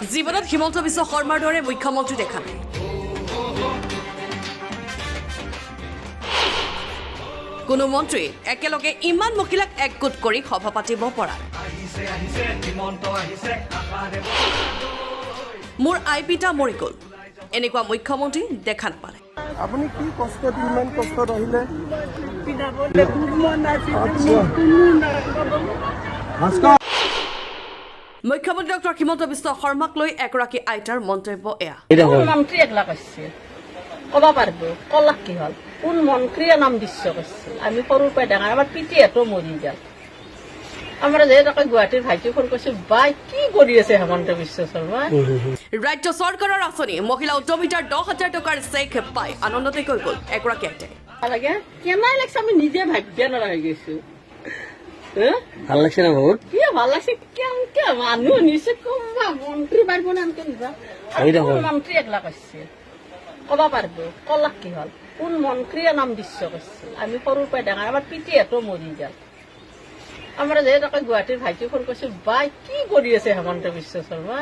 জীৱনত হিমন্ত বিশ্ব শৰ্মাৰ দৰে মুখ্যমন্ত্ৰী দেখা নাই কোনো মন্ত্ৰী একেলগে ইমান মহিলাক একগোট কৰি সভা পাতিব পৰা মোৰ আই পিতা মৰি গ'ল এনেকুৱা মুখ্যমন্ত্ৰী দেখা নাপালে আপুনি কি কষ্ট ইমান কষ্ট আহিলে মুখ্যমন্ত্ৰী ডক্টৰ হিমন্ত বিশ্ব শৰ্মাক লৈ এগৰাকী আইতাৰ মন্তব্য এয়া মন্ত্ৰী একলা কৈছে ক'ব পাৰিব কলাক কি হ'ল কোন মন্ত্ৰীয়ে নাম দিশ্য কৈছে আমি সৰুৰ পৰাই ডাঙৰ আমাৰ পিতৃহঁতো মৰি যায় আমাৰ যেনেকৈ গুৱাহাটীৰ ভাইটি ফোন কৰিছে বাই কি কৰি আছে হেমন্ত বিশ্ব শৰ্মা ৰাজ্য চৰকাৰৰ আঁচনি মহিলা উদ্যমিতাৰ 10,000 টকাৰ চেক পাই আনন্দতে কৈ গ'ল এগৰাকী আইতাই লাগে কেনাই লাগছে আমি নিজে ভাবিব নোৱাৰা হৈ গৈছো ভাল লাগছে না বহুত কি ভাল লাগছে কেনেকে মানুহ নিছে কোনোবা মন্ত্ৰী পাৰিব না এনেকে নিবা মন্ত্ৰী একলা কৈছে ক'ব পাৰিব কলাক কি হ'ল কোন মন্ত্ৰীয়ে নাম দিশ্য কৈছে আমি সৰুৰ পৰাই ডাঙৰ আমাৰ পিতৃহঁতো মৰি যায় আমাৰ যেনেকৈ গুৱাহাটীৰ ভাইটি ফোন কৰিছে বাই কি কৰি আছে হেমন্ত বিশ্ব শৰ্মা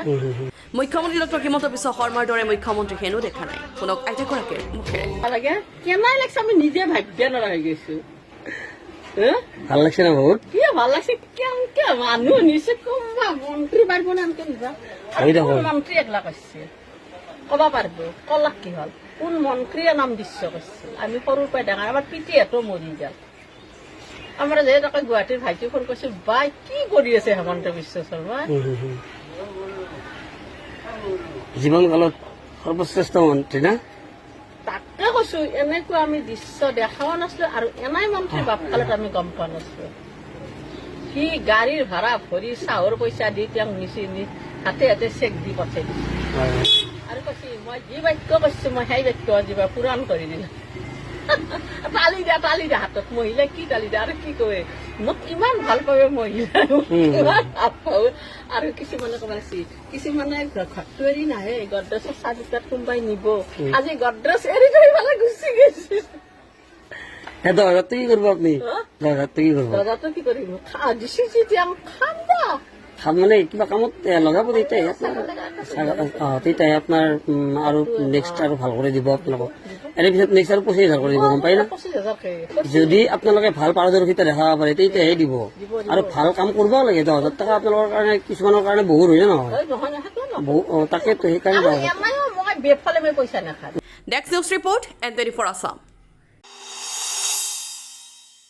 মুখ্যমন্ত্ৰী ডক্টৰ হিমন্ত বিশ্ব শৰ্মাৰ দৰে মুখ্যমন্ত্ৰী হেনো দেখা নাই শুনক আইতাগৰাকীৰ মুখেৰে লাগে কেনাই লাগছে আমি নিজে ভাবিব নোৱাৰা হৈ গৈছো ভাল লাগছে না বহুত কি ভাল লাগছে কেনেকে মানুহ নিছে কোনোবা মন্ত্ৰী পাৰিব না এনেকে নিবা মন্ত্ৰী একলা কৈছে ক'ব পাৰিব কলাক কি হ'ল কোন মন্ত্ৰীয়ে নাম দিশ্য কৈছে আমি সৰুৰ পৰাই ডাঙৰ আমাৰ পিতৃহঁতো মৰি যায় আমাৰ যেনেকৈ গুৱাহাটীৰ ভাইটি ফোন কৰিছে বাই কি কৰি আছে হেমন্ত বিশ্ব শৰ্মা জীৱন কালত সৰ্বশ্ৰেষ্ঠ মন্ত্ৰী না তাকে কৈছো এনেকুৱা আমি দৃশ্য দেখাও নাছিলো আৰু এনাই মন্ত্ৰী বাপকালত আমি গম পোৱা নাছিলো সি গাড়ীৰ ভাড়া ভৰি চাহৰ পইচা দি তেওঁক নিচি হাতে হাতে চেক দি পঠাই দিছে আৰু কৈছে মই যি বাক্য কৈছো মই সেই বাক্য যিবা পূৰণ কৰি দিলো তালি দিয়া হাতত মহিলাই কি তালি দিয়া আৰু কি কয় মোক ইমান ভাল পাবে মহিলা ইমান ভাল পাব আৰু কিছুমানে ক'ব লাগছি কিছুমানে ঘৰটো এৰি নাহে গড্ৰেজৰ চাহ দুটাত কোনোবাই নিব আজি গড্ৰেজ এৰি থৈ পেলাই গুচি গৈছে দৰজাৰটো কি কৰিব আপুনি দৰজাৰটো কি কৰিব দাদাটো কি কৰিম দিছে যেতিয়া খাম দা খাম মানে কিবা কামত লগাব তেতিয়াহে তেতিয়াহে আপোনাৰ আৰু নেক্সট আৰু ভাল কৰি দিব আপোনালোকক এনে পিছত নেক্সট আৰু 25,000 কৰি দিব গম পাই না 25,000 যদি আপোনালোকে ভাল পাৰদৰ্শিতা দেখাব পাৰে তেতিয়াহে দিব আৰু ভাল কাম কৰিবও লাগে 10,000 টকা আপোনালোকৰ কাৰণে কিছুমানৰ কাৰণে বহুত হয় নহয় তাকেতো সেইকাৰণে মই বেফালে মই পইচা নাখাওঁ desk news report and 24 Assam